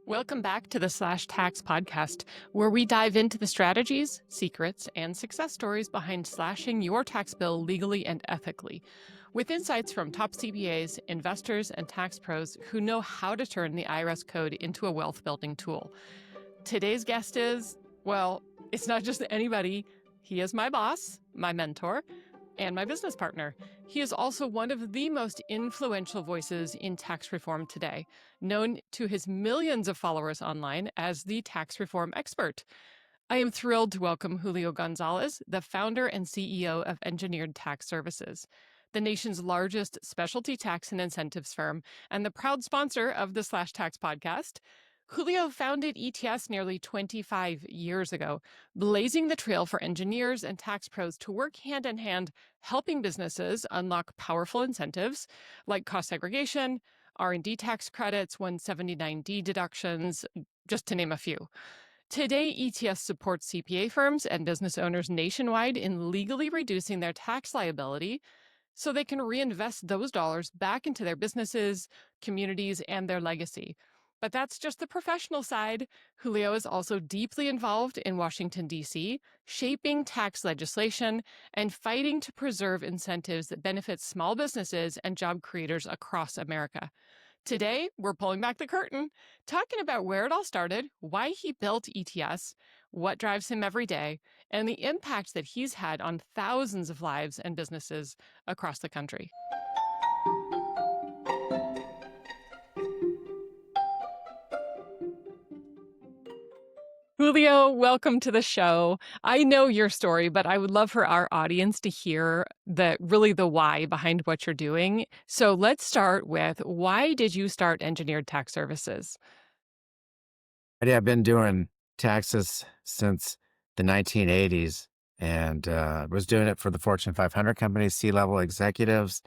Welcome back to the Slash Tax podcast, where we dive into the strategies, secrets, and success stories behind slashing your tax bill legally and ethically, with insights from top CPAs, investors, and tax pros who know how to turn the IRS code into a wealth building tool. Today's guest is, well, it's not just anybody. He is my boss, my mentor, and my business partner. He is also one of the most influential voices in tax reform today, known to his millions of followers online as the tax reform expert. I am thrilled to welcome Julio Gonzalez, the founder and CEO of Engineered Tax Services, the nation's largest specialty tax and incentives firm, and the proud sponsor of the Slash Tax podcast. Julio founded ETS nearly 25 years ago, blazing the trail for engineers and tax pros to work hand in hand, helping businesses unlock powerful incentives like cost segregation, R&D tax credits, 179D deductions, just to name a few. Today, ETS supports CPA firms and business owners nationwide in legally reducing their tax liability so they can reinvest those dollars back into their businesses, communities, and their legacy. But that's just the professional side. Julio is also deeply involved in Washington, D.C., shaping tax legislation and fighting to preserve incentives that benefit small businesses and job creators across America. Today, we're pulling back the curtain, talking about where it all started, why he built ETS, what drives him every day, and the impact that he's had on thousands of lives and businesses across the country. Julio, welcome to the show. I know your story, but I would love for our audience to hear the why behind what you're doing. So let's start with, why did you start Engineered Tax Services? Yeah, I've been doing taxes since the 1980s and was doing it for the Fortune 500 companies, C-level executives.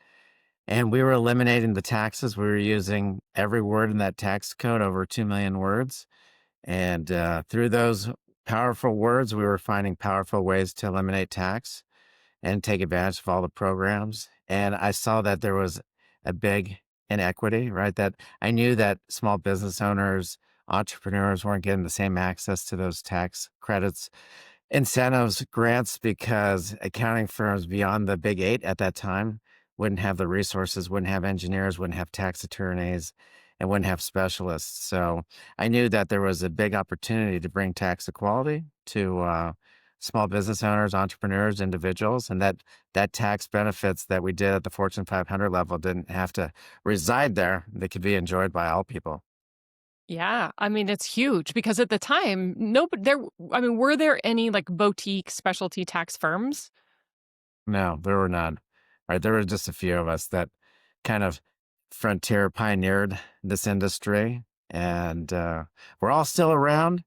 And we were eliminating the taxes. We were using every word in that tax code, over 2 million words. And through those powerful words, we were finding powerful ways to eliminate tax and take advantage of all the programs. And I saw that there was a big inequity, right? That I knew that small business owners, entrepreneurs weren't getting the same access to those tax credits, incentives, grants, because accounting firms beyond the big eight at that time wouldn't have the resources, wouldn't have engineers, wouldn't have tax attorneys, and wouldn't have specialists. So I knew that there was a big opportunity to bring tax equality to small business owners, entrepreneurs, individuals, and that tax benefits that we did at the Fortune 500 level didn't have to reside there. They could be enjoyed by all people. Yeah, I mean, it's huge because at the time, were there any like boutique specialty tax firms? No, there were none. Right, there were just a few of us that kind of frontier pioneered this industry, and we're all still around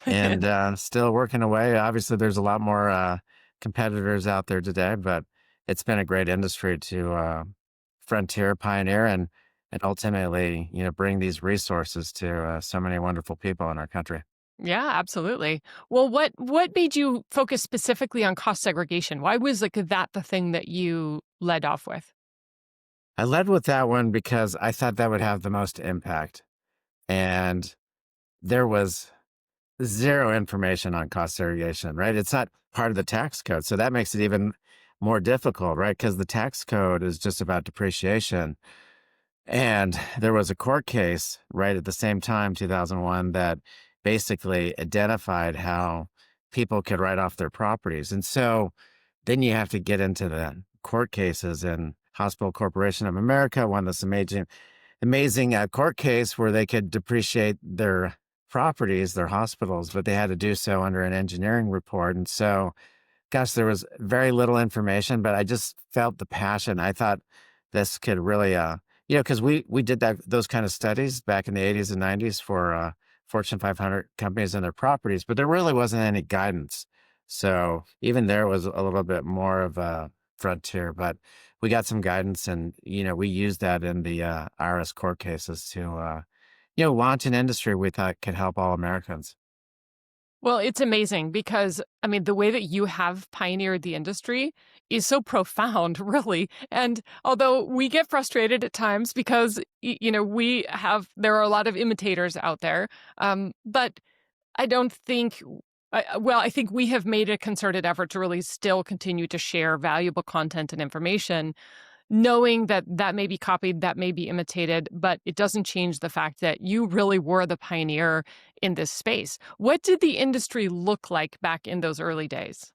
and still working away. Obviously, there's a lot more competitors out there today, but it's been a great industry to frontier, pioneer, and ultimately, bring these resources to so many wonderful people in our country. Yeah, absolutely. Well, what made you focus specifically on cost segregation? Why was like that the thing that you led off with? I led with that one because I thought that would have the most impact, and there was zero information on cost segregation, right? It's not part of the tax code. So that makes it even more difficult, right? Because the tax code is just about depreciation. And there was a court case right at the same time, 2001, that basically identified how people could write off their properties. And so then you have to get into the court cases, and Hospital Corporation of America won this amazing court case where they could depreciate their properties, their hospitals, but they had to do so under an engineering report. And so, gosh, there was very little information, but I just felt the passion. I thought this could really, because we did those kind of studies back in the 80s and 90s for Fortune 500 companies and their properties, but there really wasn't any guidance. So even there was a little bit more of a frontier, but we got some guidance, and we used that in the IRS court cases to launch an industry we thought could help all Americans. Well, it's amazing because, I mean, the way that you have pioneered the industry is so profound, really. And although we get frustrated at times because, there are a lot of imitators out there, but I don't think, I think we have made a concerted effort to really still continue to share valuable content and information, knowing that that may be copied, that may be imitated, but it doesn't change the fact that you really were the pioneer in this space. What did the industry look like back in those early days?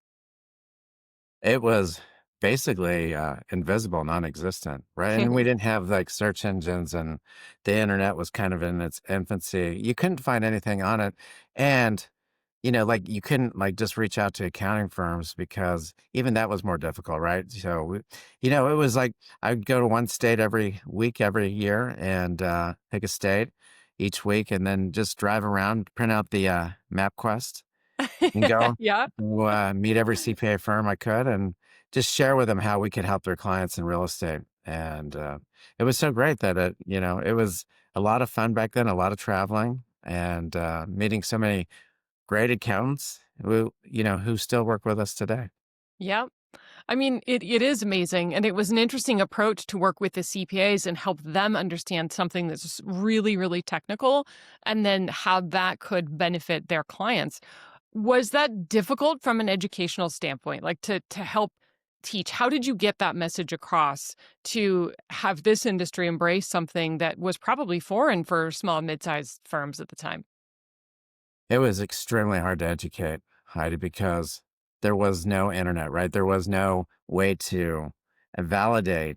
It was basically, invisible, non-existent, right? And we didn't have, like, search engines, and the internet was kind of in its infancy. You couldn't find anything on it, and, like, you couldn't, like, just reach out to accounting firms because even that was more difficult, right? So, it was like I'd go to one state every week, every year, and, pick a state each week, and then just drive around, print out the, MapQuest, and go Yeah. meet every CPA firm I could and just share with them how we could help their clients in real estate. And it was so great that it was a lot of fun back then, a lot of traveling and meeting so many great accountants who still work with us today. Yeah. I mean, it is amazing. And it was an interesting approach to work with the CPAs and help them understand something that's really, really technical and then how that could benefit their clients. Was that difficult from an educational standpoint, like to help teach? How did you get that message across to have this industry embrace something that was probably foreign for small and mid-sized firms at the time? It was extremely hard to educate, Heidi, because there was no internet, right? There was no way to validate,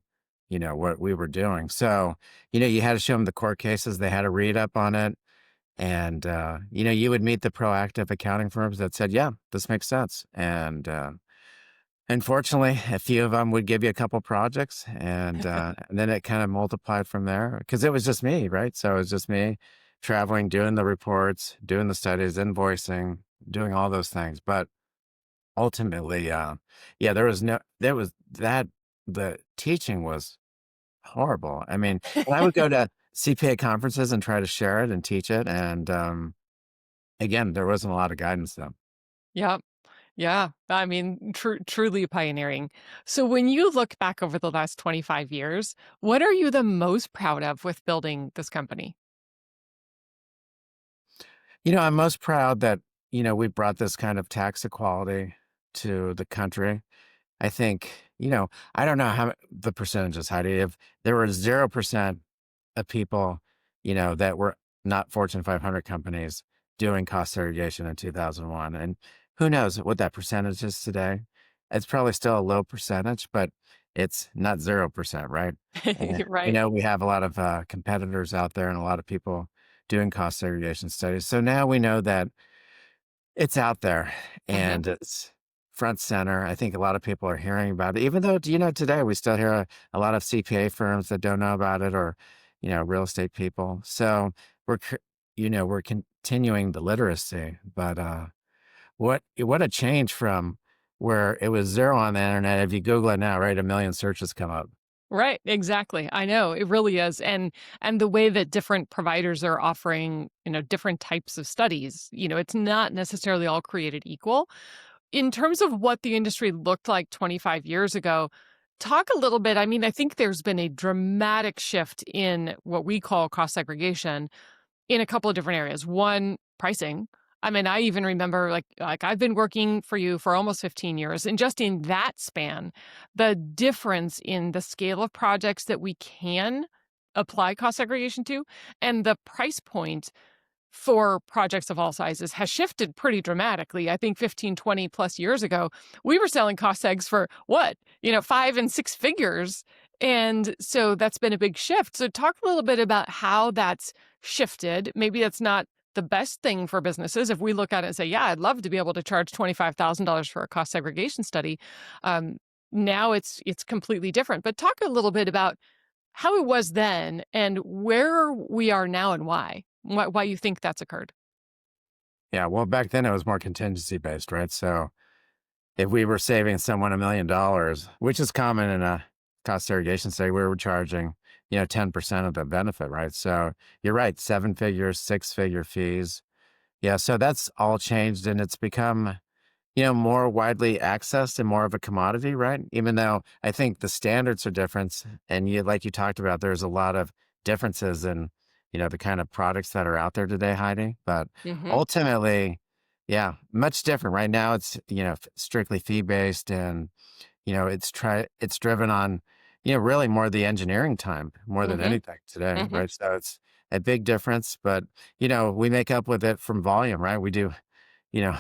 what we were doing. So, you had to show them the court cases. They had to read up on it. And, you would meet the proactive accounting firms that said, yeah, this makes sense. And unfortunately, a few of them would give you a couple projects and then it kind of multiplied from there because it was just me, right? So it was just me traveling, doing the reports, doing the studies, invoicing, doing all those things. But ultimately, yeah, there was that, the teaching was horrible. I mean, and I would go to CPA conferences and try to share it and teach it. And again, there wasn't a lot of guidance though. Yeah. Yeah. I mean, truly pioneering. So when you look back over the last 25 years, what are you the most proud of with building this company? I'm most proud that, we brought this kind of tax equality to the country. I think, I don't know how the percentages, Heidi, if there were 0% of people, that were not Fortune 500 companies doing cost segregation in 2001. And who knows what that percentage is today? It's probably still a low percentage, but it's not 0%, right? And, Right. we have a lot of competitors out there and a lot of people doing cost segregation studies. So now we know that it's out there Uh-huh. and it's front center. I think a lot of people are hearing about it, even though, today we still hear a lot of CPA firms that don't know about it or, real estate people. So we're, we're continuing the literacy, but, what a change from where it was zero on the internet. If you Google it now, right, a million searches come up. Right, exactly. I know, it really is. And the way that different providers are offering, different types of studies, it's not necessarily all created equal. In terms of what the industry looked like 25 years ago, talk a little bit. I mean, I think there's been a dramatic shift in what we call cost segregation in a couple of different areas. One, pricing. I mean, I even remember like I've been working for you for almost 15 years, and just in that span, the difference in the scale of projects that we can apply cost segregation to and the price point for projects of all sizes has shifted pretty dramatically. I think 15, 20 plus years ago, we were selling cost segs for what? 5 and 6 figures. And so that's been a big shift. So talk a little bit about how that's shifted. Maybe that's not the best thing for businesses. If we look at it and say, yeah, I'd love to be able to charge $25,000 for a cost segregation study. Um, Now it's completely different. But talk a little bit about how it was then and where we are now and why. Why you think that's occurred. Yeah. Well, back then it was more contingency based, right? So if we were saving someone $1 million, which is common in a cost segregation study, we were charging, 10% of the benefit, right? So you're right, 7 figures, 6-figure fees. Yeah, so that's all changed and it's become, more widely accessed and more of a commodity, right? Even though I think the standards are different and like you talked about, there's a lot of differences in, the kind of products that are out there today, Heidi. But Hmm. ultimately, yeah, much different. Right now it's, strictly fee-based and, it's driven on, really more the engineering time more than Hmm. anything today, Hmm. right? So it's a big difference, but we make up with it from volume, right? We do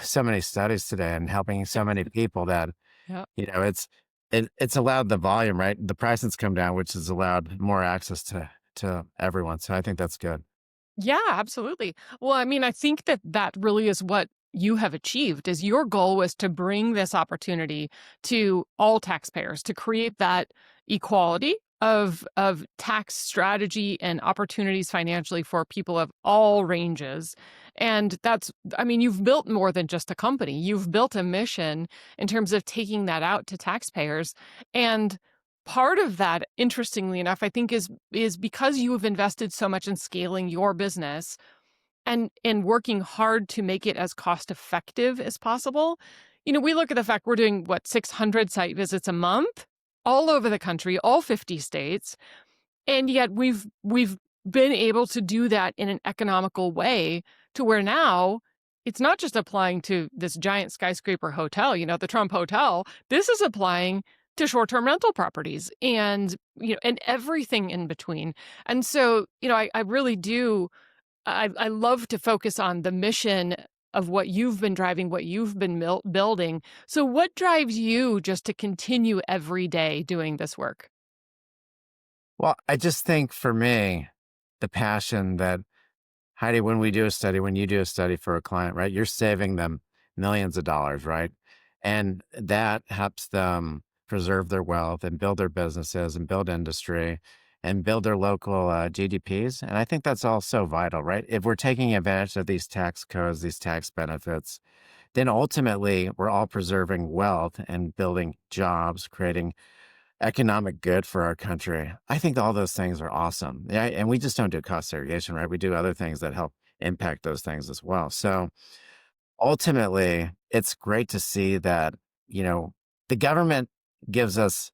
so many studies today and helping so many people that, Yeah. it's allowed the volume, right? The prices come down, which has allowed more access to everyone. So I think that's good. Yeah, absolutely. Well, I mean, I think that that really is what you have achieved is your goal was to bring this opportunity to all taxpayers to create that equality of tax strategy and opportunities financially for people of all ranges. And that's I mean, you've built more than just a company. You've built a mission in terms of taking that out to taxpayers. And part of that, interestingly enough, I think is because you have invested so much in scaling your business and in working hard to make it as cost effective as possible. We look at the fact we're doing what 600 site visits a month all over the country, all 50 states, and yet we've been able to do that in an economical way to where now it's not just applying to this giant skyscraper hotel, the Trump Hotel. This is applying to short-term rental properties and and everything in between. And so, I really do I love to focus on the mission of what you've been driving, what you've been building. So what drives you just to continue every day doing this work? Well, I just think for me, the passion that Heidi, when you do a study for a client, right, you're saving them millions of dollars, right? And that helps them preserve their wealth and build their businesses and build industry and build their local GDPs. And I think that's also vital, right? If we're taking advantage of these tax codes, these tax benefits, then ultimately we're all preserving wealth and building jobs, creating economic good for our country. I think all those things are awesome. Yeah, and we just don't do cost segregation, right? We do other things that help impact those things as well. So ultimately, it's great to see that, you know, the government gives us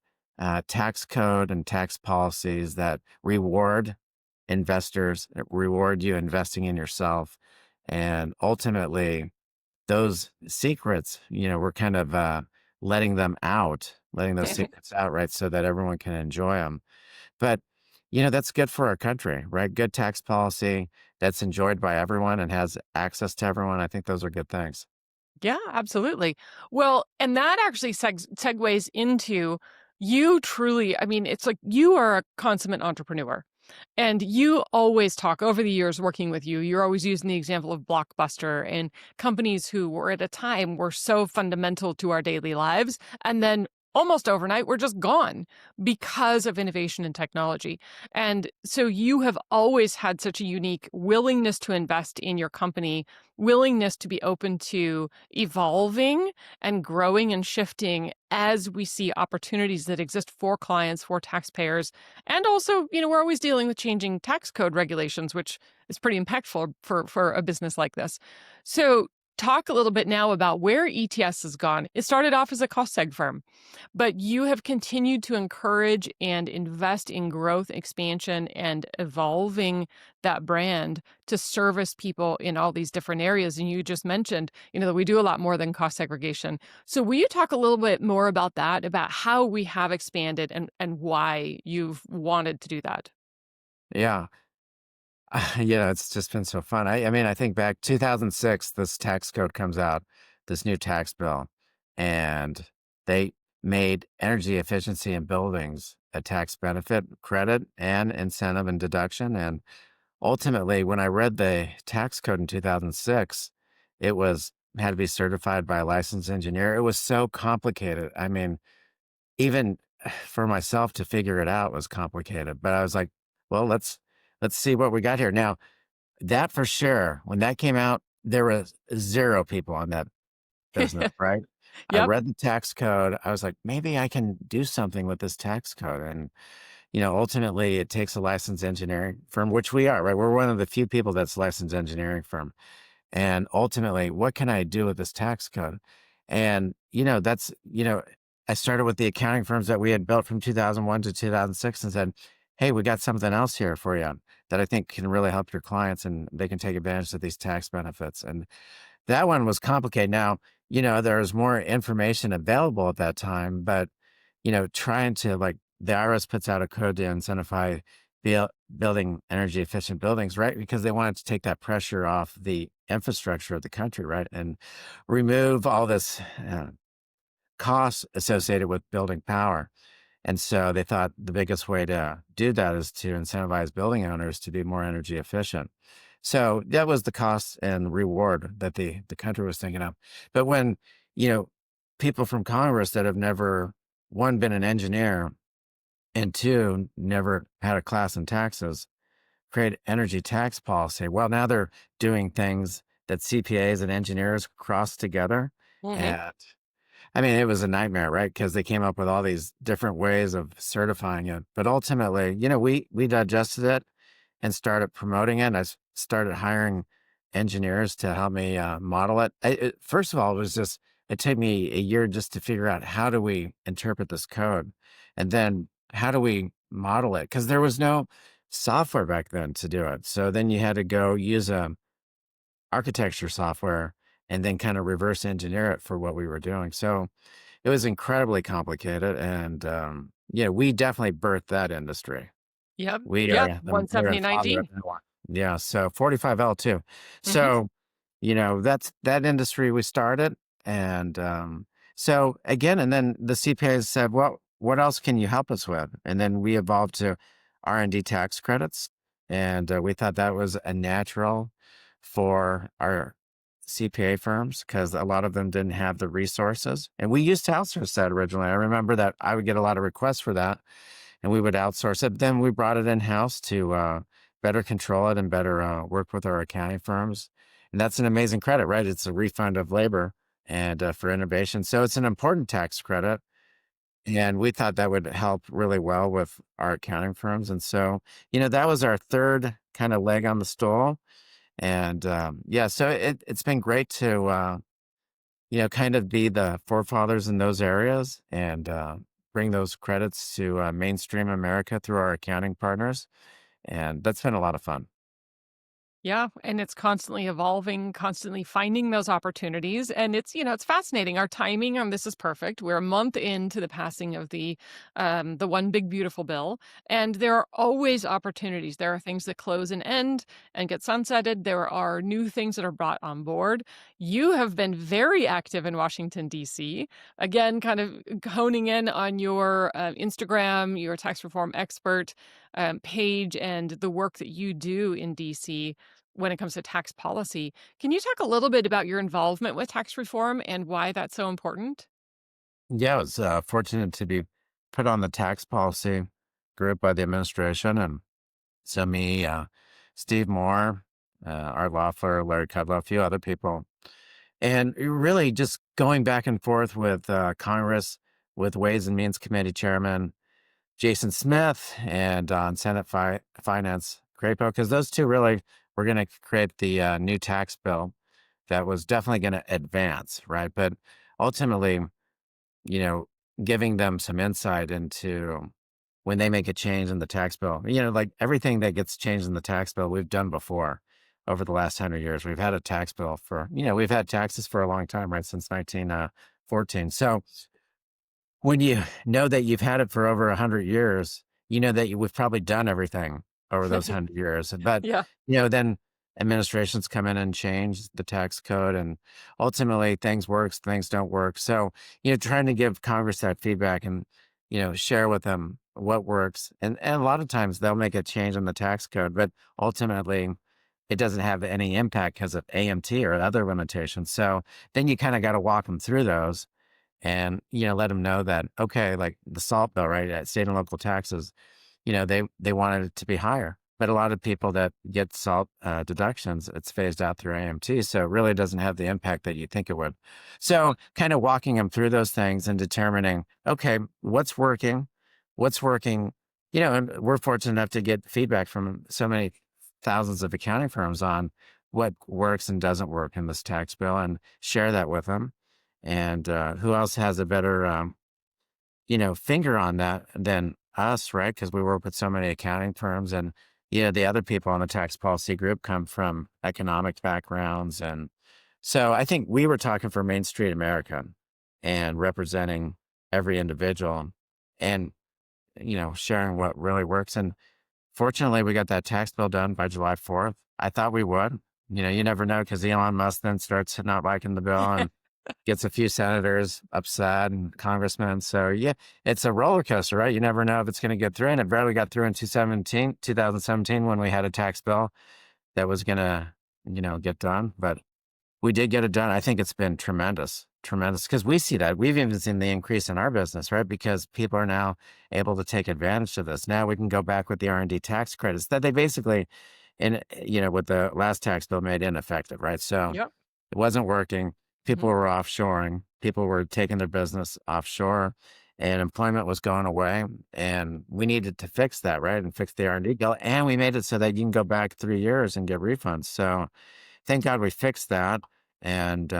tax code and tax policies that reward investors, that reward you investing in yourself. And ultimately, those secrets, we're kind of letting those secrets out, right? So that everyone can enjoy them. But, that's good for our country, right? Good tax policy that's enjoyed by everyone and has access to everyone. I think those are good things. Yeah, absolutely. Well, and that actually segues into you truly, I mean, it's like you are a consummate entrepreneur. And you always talk over the years working with you, you're always using the example of Blockbuster and companies who were at a time were so fundamental to our daily lives. And then almost overnight, we're just gone because of innovation and technology. And so you have always had such a unique willingness to invest in your company, willingness to be open to evolving and growing and shifting as we see opportunities that exist for clients, for taxpayers, and also, we're always dealing with changing tax code regulations, which is pretty impactful for a business like this. So, talk a little bit now about where ETS has gone. It started off as a cost seg firm, but you have continued to encourage and invest in growth, expansion, and evolving that brand to service people in all these different areas. And you just mentioned, that we do a lot more than cost segregation. So will you talk a little bit more about that, about how we have expanded and why you've wanted to do that? Yeah. It's just been so fun. I mean, I think back 2006, this tax code comes out, this new tax bill, and they made energy efficiency in buildings a tax benefit, credit, and incentive and deduction. And ultimately, when I read the tax code in 2006, it was had to be certified by a licensed engineer. It was so complicated. I mean, even for myself to figure it out was complicated. But I was like, well, let's see what we got here. Now, that for sure, when that came out, there was 0 people on that business, right? I Yep. read the tax code. I was like, maybe I can do something with this tax code. And, ultimately it takes a licensed engineering firm, which we are, right? We're one of the few people that's licensed engineering firm. And ultimately, what can I do with this tax code? And, I started with the accounting firms that we had built from 2001 to 2006 and said, hey, we got something else here for you that I think can really help your clients and they can take advantage of these tax benefits. And that one was complicated. Now, there was more information available at that time, but, trying to like the IRS puts out a code to incentivize building energy efficient buildings, right? Because they wanted to take that pressure off the infrastructure of the country, right? And remove all this costs associated with building power. And so they thought the biggest way to do that is to incentivize building owners to be more energy efficient. So that was the cost and reward that the country was thinking of. But when, you know, people from Congress that have never, one, been an engineer, and two, never had a class in taxes, create energy tax policy. Well, now they're doing things that CPAs and engineers cross together. Hmm. And I mean, it was a nightmare, right? Because they came up with all these different ways of certifying it. But ultimately, we digested it and started promoting it. Started hiring engineers to help me model it. First of all, it took me a year just to figure out how do we interpret this code, and then how do we model it? Because there was no software back then to do it. So then you had to go use a architecture software and then kind of reverse engineer it for what we were doing. So it was incredibly complicated, and we definitely birthed that industry. Yep. We Yep. are we're the father of 17019. that one. Yeah, so 45L too. Hmm. So, that's that industry we started, and, so again, and then the CPAs said, "Well, what else can you help us with?" And then we evolved to R&D tax credits, and, we thought that was a natural for our CPA firms because a lot of them didn't have the resources, and we used to outsource that originally. I remember that I would get a lot of requests for that, and we would outsource it. Then we brought it in-house to better control it and better work with our accounting firms. And that's an amazing credit, right? It's a refund of labor and for innovation. So it's an important tax credit. And we thought that would help really well with our accounting firms. And so, that was our third kind of leg on the stool. And yeah, so it's been great to, kind of be the forefathers in those areas and bring those credits to mainstream America through our accounting partners. And that's been a lot of fun. Yeah, and it's constantly evolving, constantly finding those opportunities, and it's fascinating. Our timing on this is perfect. We're a month into the passing of the one big beautiful bill, and there are always opportunities. There are things that close and end and get sunsetted. There are new things that are brought on board. You have been very active in Washington D.C. Again, kind of honing in on your Instagram, your tax reform expert page, and the work that you do in D.C. when it comes to tax policy. Can you talk a little bit about your involvement with tax reform and why that's so important? Yeah, I was fortunate to be put on the tax policy group by the administration. And so me, Steve Moore, Art Loeffler, Larry Kudlow, a few other people. And really just going back and forth with Congress, with Ways and Means Committee Chairman Jason Smith and on Senate Finance Crapo, because those two really were going to create the new tax bill that was definitely going to advance, right? But ultimately, you know, giving them some insight into when they make a change in the tax bill, like everything that gets changed in the tax bill, we've done before over the last 100 years. We've had a tax bill we've had taxes for a long time, right? Since 1914. So when you know that you've had it for over 100 years, you know that we've probably done everything over those 100 years. But, Yeah. then administrations come in and change the tax code, and ultimately things works, things don't work. So, trying to give Congress that feedback and, share with them what works. And a lot of times they'll make a change in the tax code, but ultimately it doesn't have any impact because of AMT or other limitations. So then you kind of got to walk them through those and let them know that, okay, like the salt bill, right, at state and local taxes, they wanted it to be higher, but a lot of people that get salt deductions, it's phased out through AMT, so it really doesn't have the impact that you think it would. So kind of walking them through those things and determining, okay, what's working, and we're fortunate enough to get feedback from so many thousands of accounting firms on what works and doesn't work in this tax bill and share that with them. And who else has a better, finger on that than us, right? Because we work with so many accounting firms, and the other people on the tax policy group come from economic backgrounds, and so I think we were talking for Main Street America and representing every individual, and sharing what really works. And fortunately, we got that tax bill done by July 4th. I thought we would. You never know, because Elon Musk then starts not liking the bill and gets a few senators upset and congressmen. So yeah, it's a roller coaster, right? You never know if it's going to get through. And it barely got through in 2017, when we had a tax bill that was going to, get done. But we did get it done. I think it's been tremendous, tremendous, because we see that. We've even seen the increase in our business, right? Because people are now able to take advantage of this. Now we can go back with the R&D tax credits that they basically, with the last tax bill, made ineffective, right? So Yep. it wasn't working. People Mhm. were offshoring. People were taking their business offshore, and employment was going away. And we needed to fix that, right? And fix the R&D bill. And we made it so that you can go back 3 years and get refunds. So thank God we fixed that. And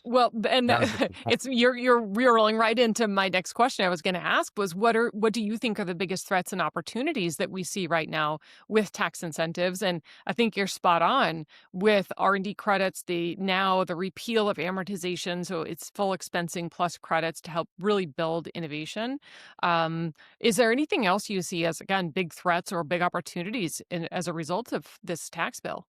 Well, and that was the it's you're rolling right into my next question I was going to ask was what do you think are the biggest threats and opportunities that we see right now with tax incentives? And I think you're spot on with R&D credits, the repeal of amortization, so it's full expensing plus credits to help really build innovation. Is there anything else you see as, again, big threats or big opportunities as a result of this tax bill?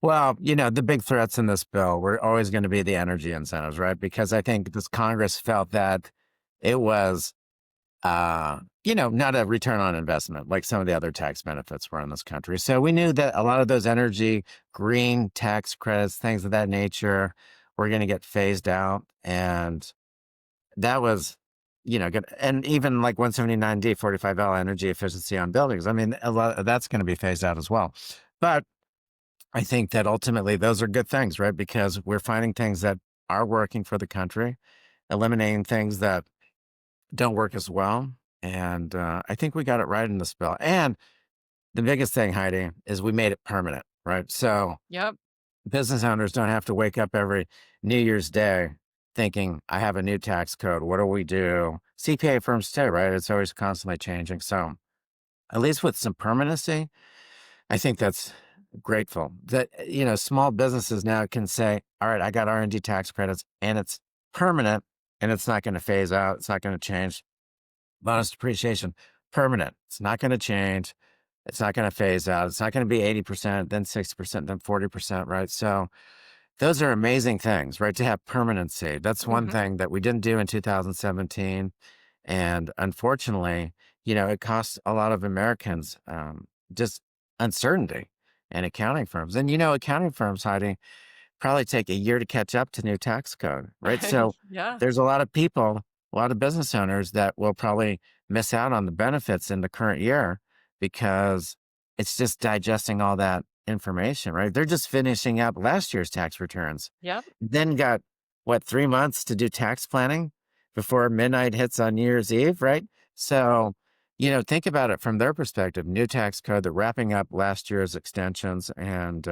Well, the big threats in this bill were always going to be the energy incentives, right? Because I think this Congress felt that it was, not a return on investment like some of the other tax benefits were in this country. So we knew that a lot of those energy, green tax credits, things of that nature, were going to get phased out. And that was, good. And even like 179D, 45L energy efficiency on buildings. I mean, a lot of that's going to be phased out as well. But I think that ultimately those are good things, right? Because we're finding things that are working for the country, eliminating things that don't work as well. And I think we got it right in this bill. And the biggest thing, Heidi, is we made it permanent, right? So Yep. business owners don't have to wake up every New Year's Day thinking, I have a new tax code. What do we do? CPA firms too, right? It's always constantly changing. So at least with some permanency, I think that's grateful that, small businesses now can say, all right, I got R&D tax credits and it's permanent and it's not going to phase out. It's not going to change. Bonus depreciation, permanent. It's not going to change. It's not going to phase out. It's not going to be 80%, then 60%, then 40%, right? So those are amazing things, right? To have permanency. That's one Mhm. thing that we didn't do in 2017. And unfortunately, it costs a lot of Americans just uncertainty and accounting firms. And, accounting firms, Heidi, probably take a year to catch up to new tax code, right? So Yeah. there's a lot of people, a lot of business owners that will probably miss out on the benefits in the current year because it's just digesting all that information, right? They're just finishing up last year's tax returns, Yep. then got 3 months to do tax planning before midnight hits on New Year's Eve, right? So, think about it from their perspective. New tax code, they're wrapping up last year's extensions, and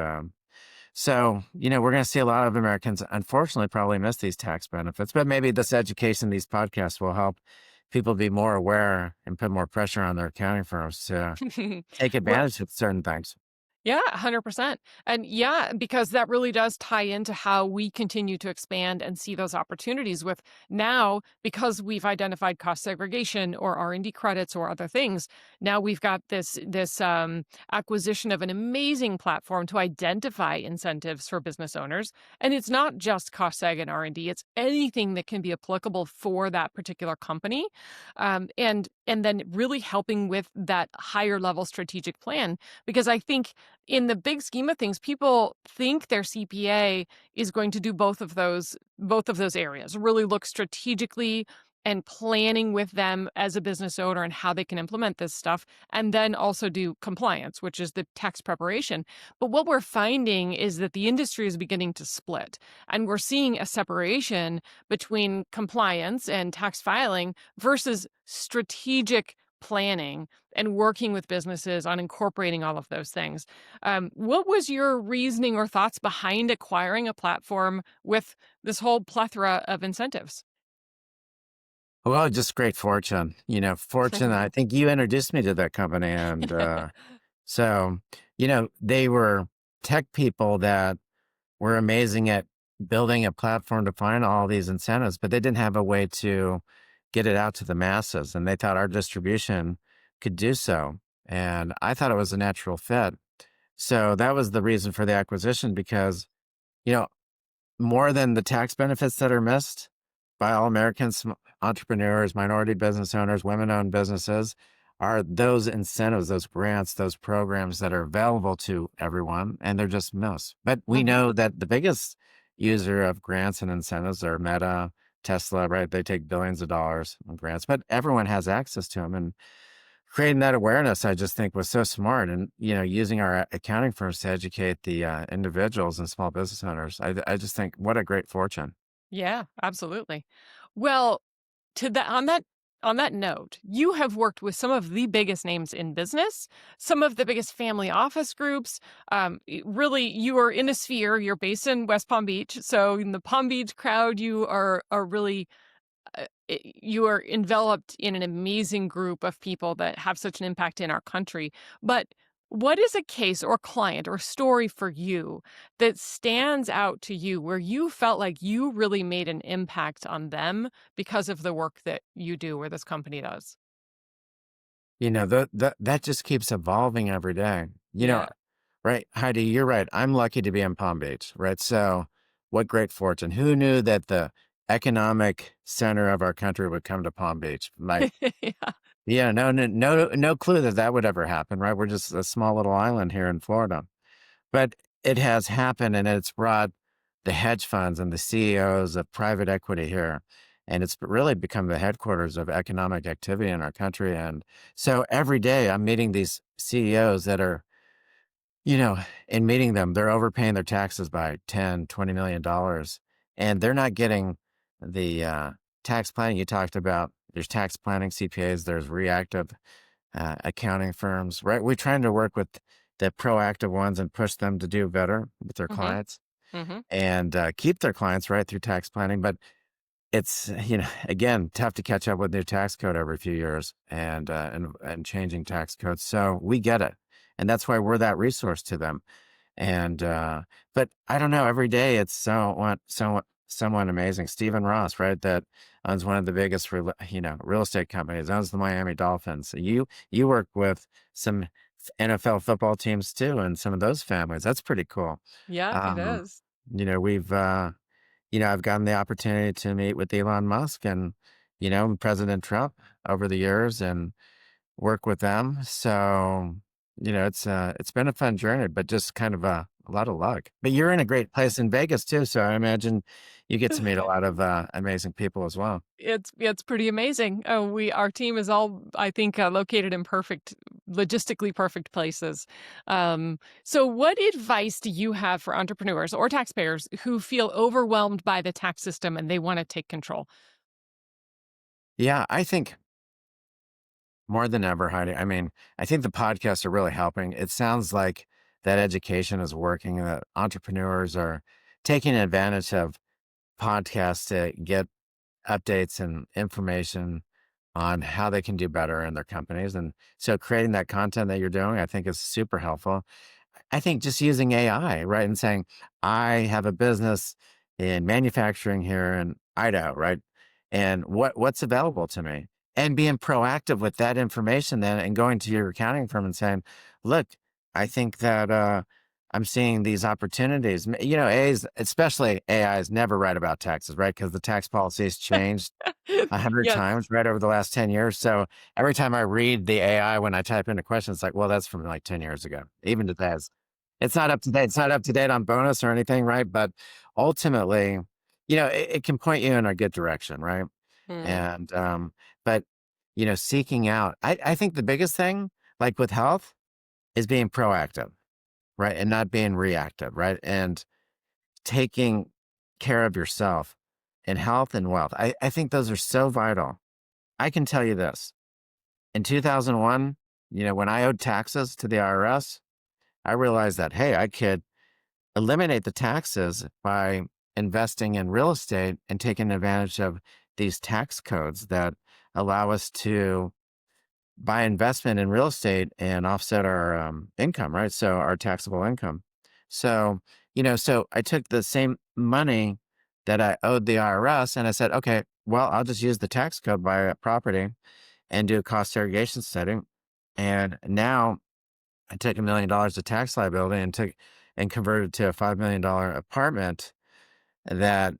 so, we're going to see a lot of Americans, unfortunately, probably miss these tax benefits, but maybe this education, these podcasts will help people be more aware and put more pressure on their accounting firms to take Well, advantage of certain things. yeah, 100%. And yeah, because that really does tie into how we continue to expand and see those opportunities with now, because we've identified cost segregation or R&D credits or other things. Now we've got this acquisition of an amazing platform to identify incentives for business owners. And it's not just cost seg and R&D, it's anything that can be applicable for that particular company. And then really helping with that higher level strategic plan. Because I think in the big scheme of things, people think their CPA is going to do both of those areas, really look strategically and planning with them as a business owner and how they can implement this stuff, and then also do compliance, which is the tax preparation. But what we're finding is that the industry is beginning to split, and we're seeing a separation between compliance and tax filing versus strategic planning and working with businesses on incorporating all of those things. What was your reasoning or thoughts behind acquiring a platform with this whole plethora of incentives? Well, just great fortune. Fortune, I think you introduced me to that company. And so, they were tech people that were amazing at building a platform to find all these incentives, but they didn't have a way to get it out to the masses. And they thought our distribution could do so. And I thought it was a natural fit. So that was the reason for the acquisition because, you know, more than the tax benefits that are missed by all Americans, entrepreneurs, minority business owners, women owned businesses, are those incentives, those grants, those programs that are available to everyone, and they're just missed. But we Mhm. know that the biggest user of grants and incentives are Meta, Tesla, right? They take billions of dollars in grants, but everyone has access to them. And creating that awareness, I just think was so smart. And, using our accounting firms to educate the individuals and small business owners, I just think what a great fortune. Yeah, absolutely. Well, to that on that note, you have worked with some of the biggest names in business, some of the biggest family office groups. Really, you are in a sphere. You're based in West Palm Beach, so in the Palm Beach crowd, you are really you are enveloped in an amazing group of people that have such an impact in our country. But what is a case or client or story for you that stands out to you where you felt like you really made an impact on them because of the work that you do or this company does? That just keeps evolving every day. Yeah. Right, Heidi, you're right. I'm lucky to be in Palm Beach, right? So, what great fortune. Who knew that the economic center of our country would come to Palm Beach? Like, Yeah. yeah, no clue that that would ever happen, right? We're just a small little island here in Florida. But it has happened, and it's brought the hedge funds and the CEOs of private equity here. And it's really become the headquarters of economic activity in our country. And so every day I'm meeting these CEOs that are, you know, in meeting them, they're overpaying their taxes by 10, $20 million. And they're not getting the tax planning you talked about. There's tax planning CPAs, there's reactive accounting firms, right? We're trying to work with the proactive ones and push them to do better with their Mhm. clients Mhm. and keep their clients right through tax planning. But it's again tough to catch up with new tax code every few years and changing tax codes. So we get it, and that's why we're that resource to them. And but I don't know. Every day it's someone amazing. Stephen Ross, right? That owns one of the biggest real estate companies. Owns the Miami Dolphins. So you work with some NFL football teams too, and some of those families. That's pretty cool. Yeah, it Um, is. we've I've gotten the opportunity to meet with Elon Musk and President Trump over the years and work with them. So, it's been a fun journey, but just kind of a lot of luck. But you're in a great place in Vegas too, so I imagine you get to meet a lot of amazing people as well. It's pretty amazing. Our team is all, I think, located in logistically perfect places. So, what advice do you have for entrepreneurs or taxpayers who feel overwhelmed by the tax system and they want to take control? Yeah, I think more than ever, Heidi. I mean, I think the podcasts are really helping. It sounds like that education is working and that entrepreneurs are taking advantage of podcasts to get updates and information on how they can do better in their companies. And so creating that content that you're doing, I think is super helpful. I think just using AI, right? And saying, I have a business in manufacturing here in Idaho, right? And what's available to me? And being proactive with that information then and going to your accounting firm and saying, look, I think that I'm seeing these opportunities. Especially AI is never right about taxes, right? Because the tax policy has changed 100 Yes. times right over the last 10 years. So every time I read the AI, when I type in a question, it's like, well, that's from like 10 years ago. Even today, it's not up to date. It's not up to date on bonus or anything, right? But ultimately, it can point you in a good direction, right? Mm. And, but, seeking out, I think the biggest thing, like with health, is being proactive, right? And not being reactive, right? And taking care of yourself in health and wealth. I think those are so vital. I can tell you this. in 2001, when I owed taxes to the IRS, I realized that, hey, I could eliminate the taxes by investing in real estate and taking advantage of these tax codes that allow us to buy investment in real estate and offset our income, right? So our taxable income. So, so I took the same money that I owed the IRS and I said, okay, well, I'll just use the tax code, buy a property and do a cost segregation study. And now I took $1 million of tax liability and converted to a $5 million apartment that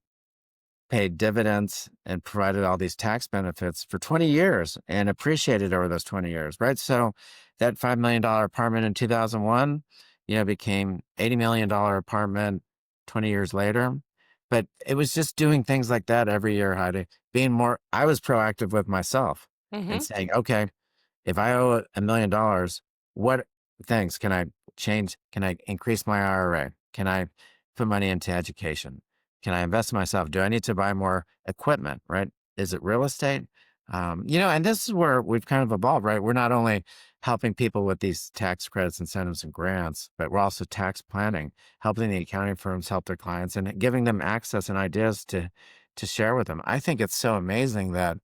paid dividends and provided all these tax benefits for 20 years and appreciated over those 20 years, right? So that $5 million apartment in 2001, became $80 million apartment 20 years later. But it was just doing things like that every year, Heidi. I was proactive with myself and Hmm. saying, okay, if I owe $1 million, what things can I change? Can I increase my IRA? Can I put money into education? Can I invest in myself? Do I need to buy more equipment? Right? Is it real estate? And this is where we've kind of evolved, right? We're not only helping people with these tax credits, incentives, and grants, but we're also tax planning, helping the accounting firms help their clients and giving them access and ideas to share with them. I think it's so amazing that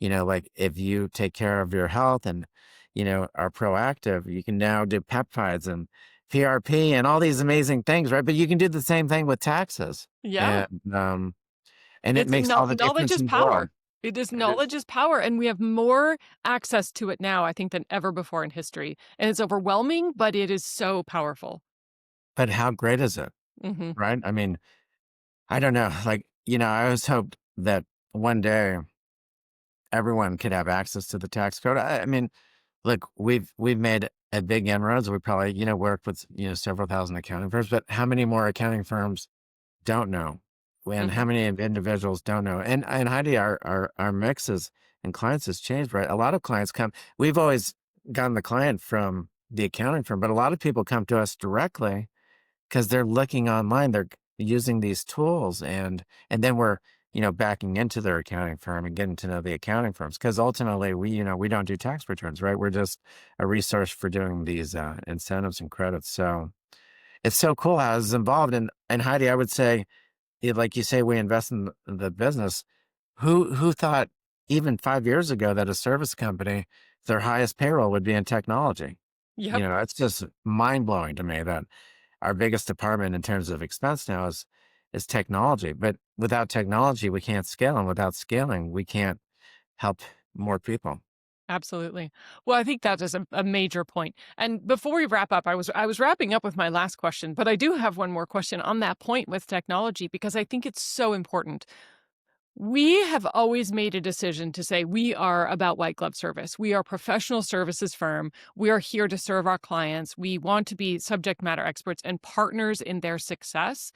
like if you take care of your health and, are proactive, you can now do peptides and PRP and all these amazing things, right? But you can do the same thing with taxes. Yeah. And it It's makes all the knowledge difference is in the world. power. It is It is. knowledge is power, and we have more access to it now, I think, than ever before in history. And it's overwhelming, but it is so powerful. But how great is it? Hmm. Right? I mean, I don't know. Like, I always hoped that one day everyone could have access to the tax code. I mean, look, we've made a big inroads. We probably, worked with, several thousand accounting firms, but how many more accounting firms don't know? And Hmm. how many individuals don't know? And Heidi, our mixes and clients has changed, right? A lot of clients come. We've always gotten the client from the accounting firm, but a lot of people come to us directly because they're looking online. They're using these tools, and then we're backing into their accounting firm and getting to know the accounting firms because ultimately we don't do tax returns, right? We're just a resource for doing these incentives and credits. So it's so cool how it's involved. And Heidi, I would say, like you say, we invest in the business. Who thought even 5 years ago that a service company, their highest payroll would be in technology? Yep. It's just mind blowing to me that our biggest department in terms of expense now is technology. But without technology, we can't scale, and without scaling, we can't help more people. Absolutely. Well, I think that is a major point. And before we wrap up, I was wrapping up with my last question, but I do have one more question on that point with technology because I think it's so important. We have always made a decision to say we are about white glove service. We are a professional services firm. We are here to serve our clients. We want to be subject matter experts and partners in their success.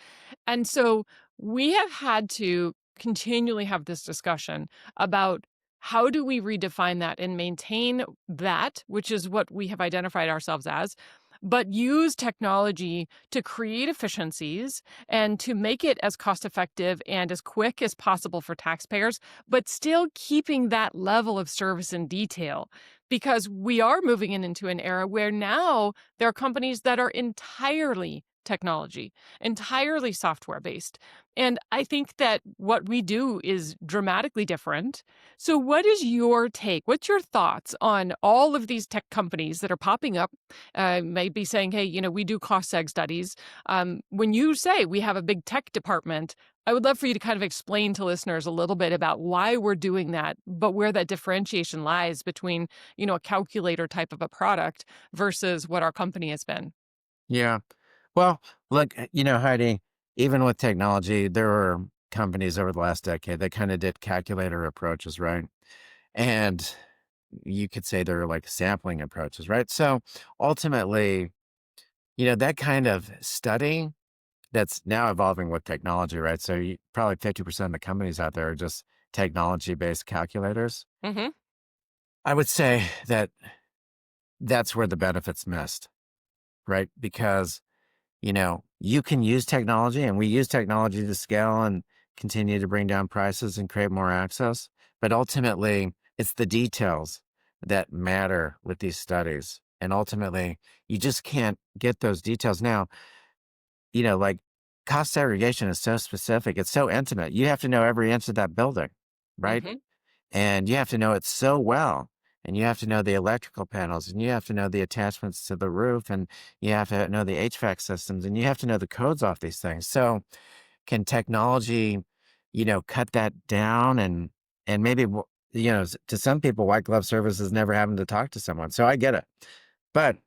And so we have had to continually have this discussion about how do we redefine that and maintain that, which is what we have identified ourselves as, but use technology to create efficiencies and to make it as cost effective and as quick as possible for taxpayers, but still keeping that level of service and detail. Because we are moving into an era where now there are companies that are entirely technology, entirely software based. And I think that what we do is dramatically different. So, what is your take? What's your thoughts on all of these tech companies that are popping up? Maybe saying, hey, we do cost seg studies. When you say we have a big tech department, I would love for you to kind of explain to listeners a little bit about why we're doing that, but where that differentiation lies between, a calculator type of a product versus what our company has been. Yeah. Well, look, Heidi, even with technology, there were companies over the last decade that kind of did calculator approaches, right? And you could say they're like sampling approaches, right? So ultimately, that kind of study that's now evolving with technology, right? So probably 50% of the companies out there are just technology based calculators. Hmm. I would say that that's where the benefits missed, right? Because you can use technology and we use technology to scale and continue to bring down prices and create more access. But ultimately, it's the details that matter with these studies. And ultimately, you just can't get those details. Now, like cost segregation is so specific, it's so intimate. You have to know every inch of that building, right? Hmm. And you have to know it so well. And you have to know the electrical panels, and you have to know the attachments to the roof, and you have to know the HVAC systems, and you have to know the codes off these things. So, can technology, cut that down and maybe to some people, white glove service is never having to talk to someone. So I get it, but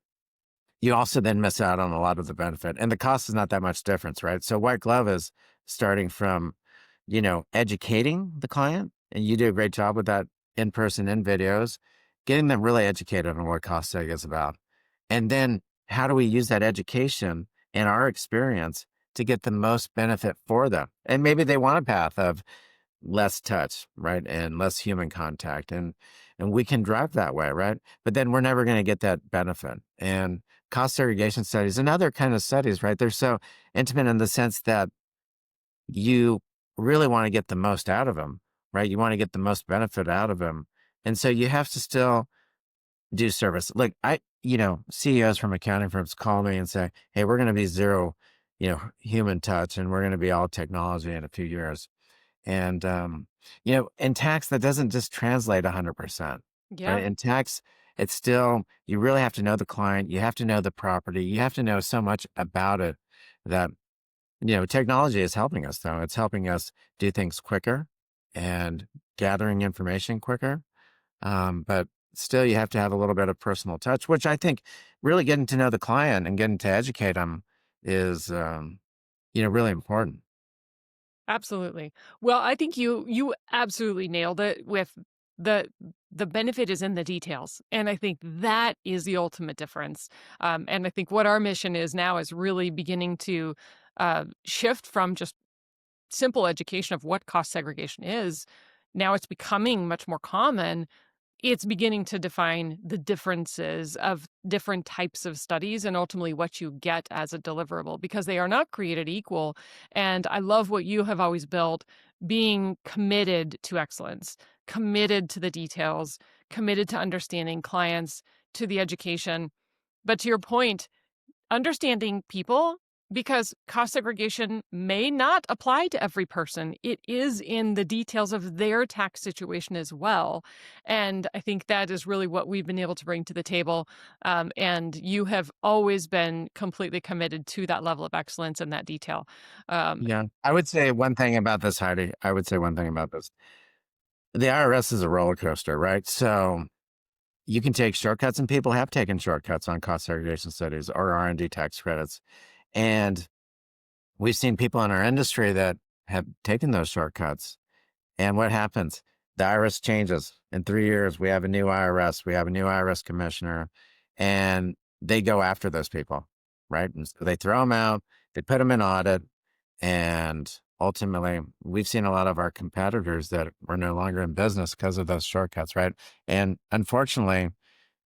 you also then miss out on a lot of the benefit, and the cost is not that much difference, right? So white glove is starting from, educating the client, and you do a great job with that in person, in videos, getting them really educated on what cost seg is about. And then how do we use that education and our experience to get the most benefit for them? And maybe they want a path of less touch, right? And less human contact. And we can drive that way, right? But then we're never going to get that benefit. And cost segregation studies and other kind of studies, right? They're so intimate in the sense that you really want to get the most out of them, right? You want to get the most benefit out of them. And so you have to still do service. Like CEOs from accounting firms call me and say, "Hey, we're going to be zero, human touch, and we're going to be all technology in a few years." And in tax, that doesn't just translate 100%, right? Yeah, In tax, it's still you really have to know the client, you have to know the property, you have to know so much about it that technology is helping us though. It's helping us do things quicker and gathering information quicker. But still, you have to have a little bit of personal touch, which I think really getting to know the client and getting to educate them is, really important. absolutely. Well, I think you absolutely nailed it with the the benefit is in the details, and I think that is the ultimate difference. And I think what our mission is now is really beginning to shift from just simple education of what cost segregation is. Now it's becoming much more common. It's beginning to define the differences of different types of studies and ultimately what you get as a deliverable because they are not created equal. And I love what you have always built being committed to excellence, committed to the details, committed to understanding clients, to the education. But to your point, understanding people because cost segregation may not apply to every person. It is in the details of their tax situation as well. And I think that is really what we've been able to bring to the table. And you have always been completely committed to that level of excellence and that detail. Um, Yeah. I would say one thing about this, Heidi. I would say one thing about this. The IRS is a roller coaster, right? So you can take shortcuts, and people have taken shortcuts on cost segregation studies or R&D tax credits. And we've seen people in our industry that have taken those shortcuts. And what happens? The IRS changes. In 3 years, we have a new IRS, we have a new IRS commissioner, and they go after those people, right? And so they throw them out, they put them in audit, and ultimately, we've seen a lot of our competitors that were no longer in business because of those shortcuts, right? And unfortunately,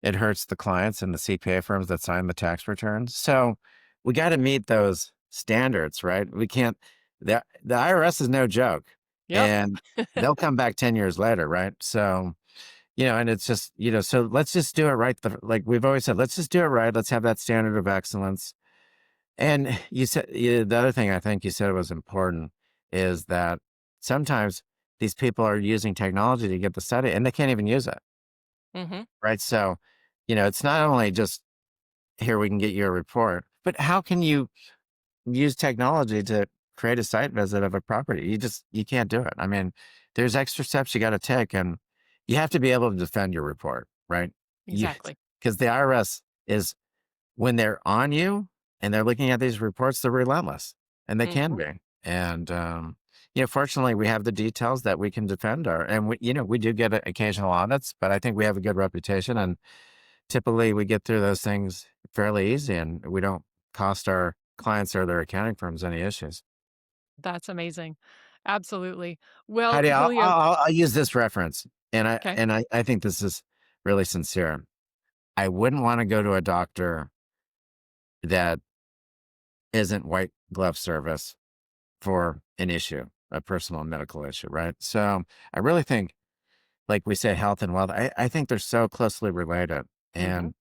it hurts the clients and the CPA firms that sign the tax returns. So we got to meet those standards, right? We can't, the IRS is no joke, yep. and they'll come back 10 years later, right? So, and it's just, so let's just do it right. Like we've always said, let's just do it right. Let's have that standard of excellence. And you said the other thing I think you said was important is that sometimes these people are using technology to get the study and they can't even use it, Hmm. right? So, it's not only just here we can get you a report, but how can you use technology to create a site visit of a property? You can't do it. I mean, there's extra steps you got to take, and you have to be able to defend your report, right? You Exactly. because the IRS is when they're on you and they're looking at these reports, they're relentless, and they can Hmm. be. And fortunately, we have the details that we can defend our, and we do get occasional audits, but I think we have a good reputation, and typically we get through those things fairly easy, and we don't cost our clients or their accounting firms any issues. That's amazing. Absolutely. Well, Heidi, I'll, Julio, I'll, I'll use this reference, and I okay. and I, I think this is really sincere. I wouldn't want to go to a doctor that isn't white glove service for an issue, a personal medical issue, right? So I really think like we say, health and wealth, I think they're so closely related. Hmm. And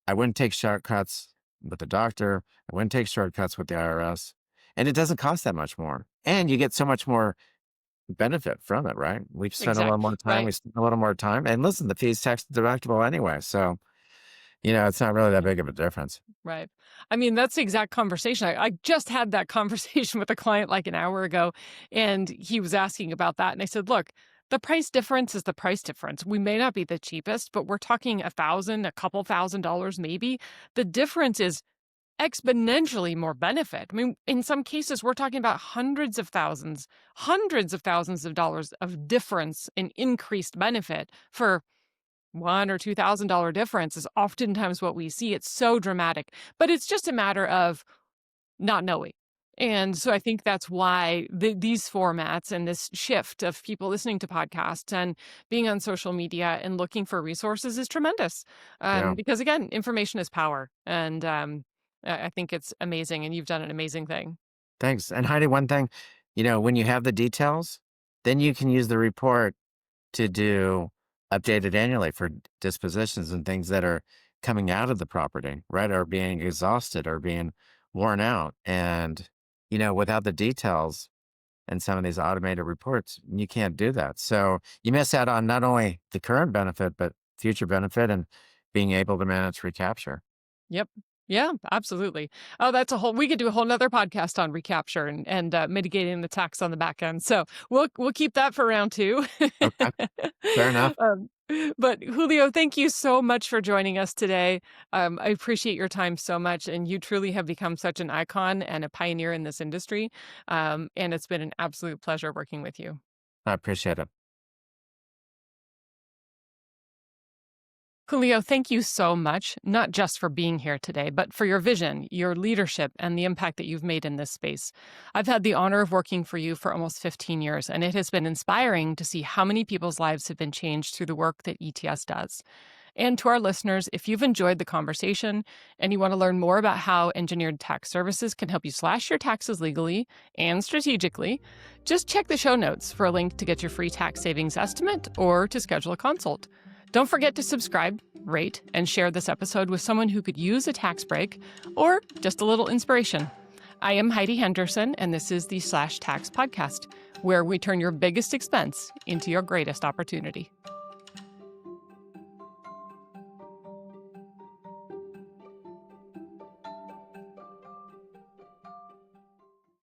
I wouldn't take shortcuts with the doctor. I wouldn't take shortcuts with the IRS. And it doesn't cost that much more. And you get so much more benefit from it, right? We've spent a little Exactly. more time. We Right. spend a little more time. And listen, the fee's tax deductible anyway. So, it's not really that big of a difference. Right. I mean, that's the exact conversation. I just had that conversation with a client like an hour ago, and he was asking about that. And I said, look, the price difference is the price difference. We may not be the cheapest, but we're talking a couple $1,000 maybe. The difference is exponentially more benefit. I mean, in some cases, we're talking about hundreds of thousands of dollars of difference in increased benefit for $1,000 or $2,000 difference is oftentimes what we see. It's so dramatic, but it's just a matter of not knowing. And so I think that's why these formats and this shift of people listening to podcasts and being on social media and looking for resources is tremendous. Yeah. Because again, information is power. And I think it's amazing. And you've done an amazing thing. Thanks. And Heidi, one thing, when you have the details, then you can use the report to do updated annually for dispositions and things that are coming out of the property, right? Or being exhausted or being worn out. And, without the details and some of these automated reports, you can't do that. So you miss out on not only the current benefit, but future benefit and being able to manage recapture. Yep. Yeah, absolutely. Oh, we could do a whole nother podcast on recapture and mitigating the tax on the back end. So we'll keep that for round two. Okay. Fair enough. um, but Julio, thank you so much for joining us today. I appreciate your time so much, and you truly have become such an icon and a pioneer in this industry. And it's been an absolute pleasure working with you. I appreciate it. Julio, thank you so much, not just for being here today, but for your vision, your leadership, and the impact that you've made in this space. I've had the honor of working for you for almost 15 years, and it has been inspiring to see how many people's lives have been changed through the work that ETS does. And to our listeners, if you've enjoyed the conversation and you want to learn more about how engineered tax services can help you slash your taxes legally and strategically, just check the show notes for a link to get your free tax savings estimate or to schedule a consult. Don't forget to subscribe, rate, and share this episode with someone who could use a tax break or just a little inspiration. I am Heidi Henderson, and this is the Slash Tax Podcast, where we turn your biggest expense into your greatest opportunity.